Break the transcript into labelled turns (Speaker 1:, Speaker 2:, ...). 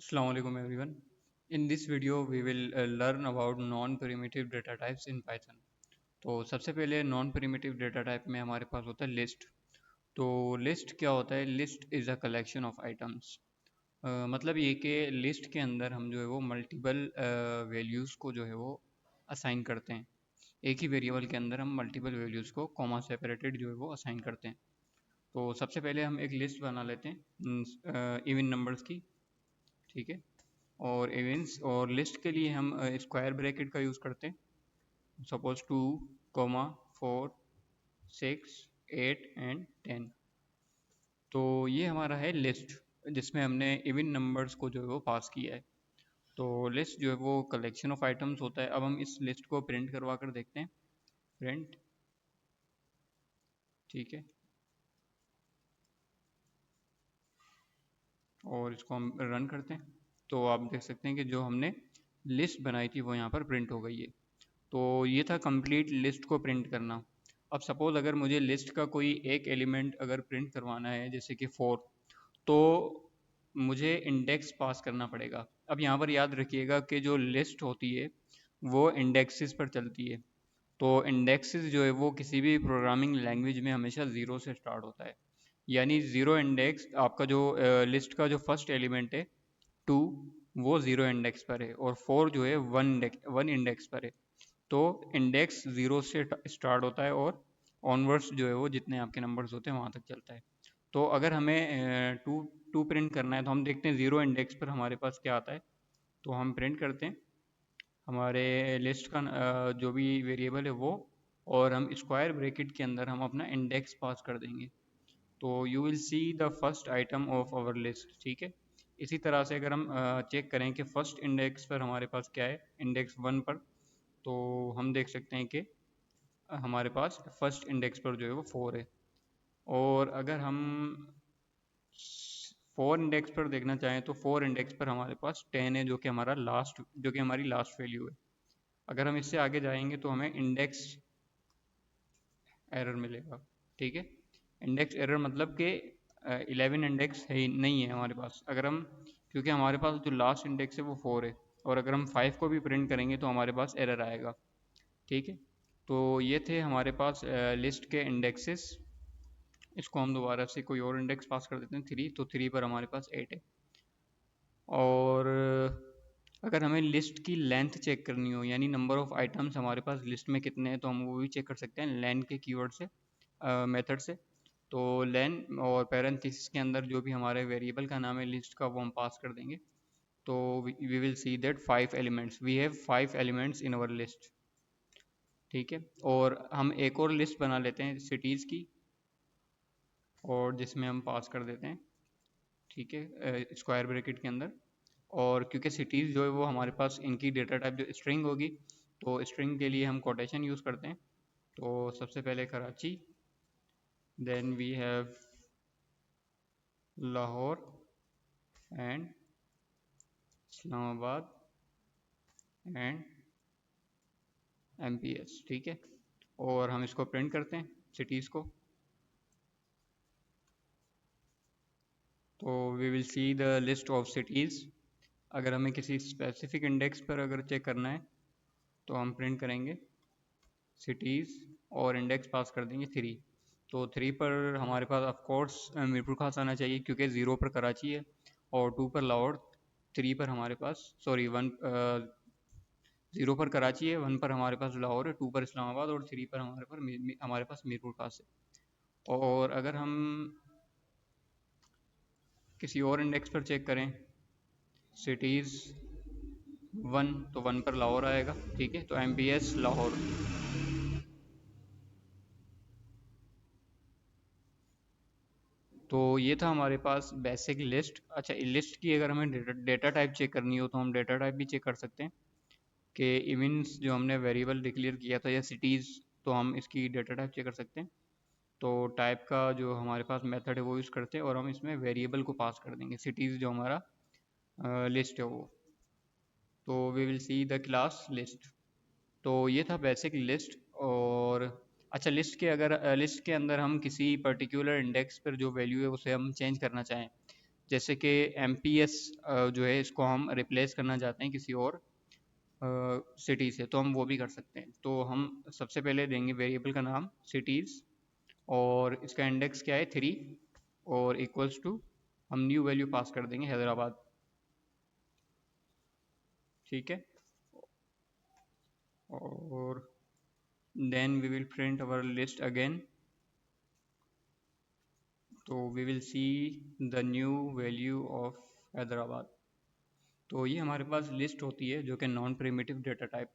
Speaker 1: Assalamu alaikum everyone. In this video we will learn about non-primitive data types in Python. तो सबसे पहले non primitive data type में हमारे पास होता है लिस्ट। तो लिस्ट क्या होता है? List is a collection of items. मतलब ये कि लिस्ट के अंदर हम जो है वो मल्टीपल वैल्यूज़ को जो है वो असाइन करते हैं। एक ही वेरिएबल के अंदर हम मल्टीपल वैल्यूज़ को कॉमा सेपरेटेड जो है वो असाइन करते हैं। तो सबसे पहले हम एक लिस्ट बना लेते हैं इवन नंबर्स की। ठीक है। और इवेंट्स और लिस्ट के लिए हम स्क्वायर ब्रैकेट का यूज़ करते हैं। Suppose 2, 4, 6, 8 and 10। तो ये हमारा है लिस्ट, जिसमें हमने इवन नंबर्स को जो है वो पास किया है। तो लिस्ट जो है वो कलेक्शन ऑफ आइटम्स होता है। अब हम इस लिस्ट को प्रिंट करवा कर देखते हैं। प्रिंट। ठीक है। और इसको हम रन करते हैं। तो आप देख सकते हैं कि जो हमने लिस्ट बनाई थी वो यहाँ पर प्रिंट हो गई है। तो ये था कंप्लीट लिस्ट को प्रिंट करना। अब सपोज़ अगर मुझे लिस्ट का कोई एक एलिमेंट अगर प्रिंट करवाना है, जैसे कि 4, तो मुझे इंडेक्स पास करना पड़ेगा। अब यहाँ पर याद रखिएगा कि जो लिस्ट होती है वो इंडेक्सेस पर चलती है। तो इंडेक्सेस जो है वो किसी भी प्रोग्रामिंग लैंग्वेज में हमेशा ज़ीरो से स्टार्ट होता है। यानी ज़ीरो इंडेक्स आपका जो लिस्ट का जो फर्स्ट एलिमेंट है 2, वो ज़ीरो इंडेक्स पर है, और 4 जो है वन इंडेक्स पर है। तो इंडेक्स ज़ीरो से स्टार्ट होता है और ऑनवर्ड्स जो है वो जितने आपके नंबर्स होते हैं वहाँ तक चलता है। तो अगर हमें टू टू प्रिंट करना है तो हम देखते हैं ज़ीरो इंडेक्स पर हमारे पास क्या आता है। तो हम प्रिंट करते हैं हमारे लिस्ट का जो भी वेरिएबल है वो, और हम स्क्वायर ब्रैकेट के अंदर हम अपना इंडेक्स पास कर देंगे। तो you will see the first item of our list. ठीक है। इसी तरह से अगर हम चेक करें कि फर्स्ट इंडेक्स पर हमारे पास क्या है, इंडेक्स 1 पर, तो हम देख सकते हैं कि हमारे पास फर्स्ट इंडेक्स पर जो है वो 4 है। और अगर हम 4 इंडेक्स पर देखना चाहें तो 4 इंडेक्स पर हमारे पास 10 है, जो कि हमारी लास्ट वैल्यू है। अगर हम इससे आगे जाएंगे तो हमें इंडेक्स एरर मिलेगा। ठीक है। इंडेक्स एरर मतलब कि 11 इंडेक्स है ही नहीं है हमारे पास। अगर हम, क्योंकि हमारे पास जो लास्ट इंडेक्स है वो 4 है, और अगर हम 5 को भी प्रिंट करेंगे तो हमारे पास एरर आएगा। ठीक है। तो ये थे हमारे पास लिस्ट के इंडेक्सेस। इसको हम दोबारा से कोई और इंडेक्स पास कर देते हैं 3, तो 3 पर हमारे पास 8 है। और अगर हमें लिस्ट की लेंथ चेक करनी हो, यानी नंबर ऑफ़ आइटम्स हमारे पास लिस्ट में कितने हैं, तो हम वो भी चेक कर सकते हैं लेन के कीवर्ड से, मेथड से। तो लेन और पैरेंथेसिस के अंदर जो भी हमारे वेरिएबल का नाम है लिस्ट का, वो हम पास कर देंगे। तो we will see that 5 elements, we have 5 elements in our list. ठीक है। और हम एक और लिस्ट बना लेते हैं सिटीज़ की, और जिसमें हम पास कर देते हैं, ठीक है, स्क्वायर ब्रैकेट के अंदर। और क्योंकि सिटीज़ जो है वो हमारे पास इनकी डेटा टाइप जो स्ट्रिंग होगी, तो स्ट्रिंग के लिए हम कोटेशन यूज़ करते हैं। तो सबसे पहले Karachi, then we have Lahore and Islamabad and MPS। ठीक है। और हम इसको प्रिंट करते हैं सिटीज़ को। तो we will see the list of cities. अगर हमें किसी स्पेसिफिक इंडेक्स पर अगर चेक करना है तो हम प्रिंट करेंगे सिटीज़ और इंडेक्स पास कर देंगे 3। तो 3 पर हमारे पास ऑफ कोर्स मीरपुर खास आना चाहिए, क्योंकि 0 पर कराची है, और 2 पर लाहौर, 3 पर हमारे पास, सॉरी 1, 0 पर कराची है, 1 पर हमारे पास लाहौर है, 2 पर इस्लामाबाद, और 3 पर हमारे पास मीरपुर खास है। और अगर हम किसी और इंडेक्स पर चेक करें, सिटीज़ 1, तो 1 पर लाहौर आएगा। ठीक है। तो MPS लाहौर। तो ये था हमारे पास बेसिक लिस्ट। अच्छा, लिस्ट की अगर हमें डेटा टाइप चेक करनी हो तो हम डेटा टाइप भी चेक कर सकते हैं कि इवेंट्स जो हमने वेरिएबल डिक्लेयर किया था, या सिटीज़, तो हम इसकी डेटा टाइप चेक कर सकते हैं। तो टाइप का जो हमारे पास मेथड है वो यूज़ करते हैं, और हम इसमें वेरिएबल को पास कर देंगे सिटीज़ जो हमारा लिस्ट है वो। तो we will see the class list. तो ये था बेसिक लिस्ट। और अच्छा, लिस्ट के अगर लिस्ट के अंदर हम किसी पर्टिकुलर इंडेक्स पर जो वैल्यू है उसे हम चेंज करना चाहें, जैसे कि MPS जो है इसको हम रिप्लेस करना चाहते हैं किसी और सिटी से, तो हम वो भी कर सकते हैं। तो हम सबसे पहले देंगे वेरिएबल का नाम सिटीज़, और इसका इंडेक्स क्या है 3, और इक्वल्स टू हम न्यू वैल्यू पास कर देंगे हैदराबाद। ठीक है, और then we will print our list again, तो we will see the new value of Hyderabad. तो ये हमारे पास लिस्ट होती है जो कि नॉन प्रिमिटिव डेटा टाइप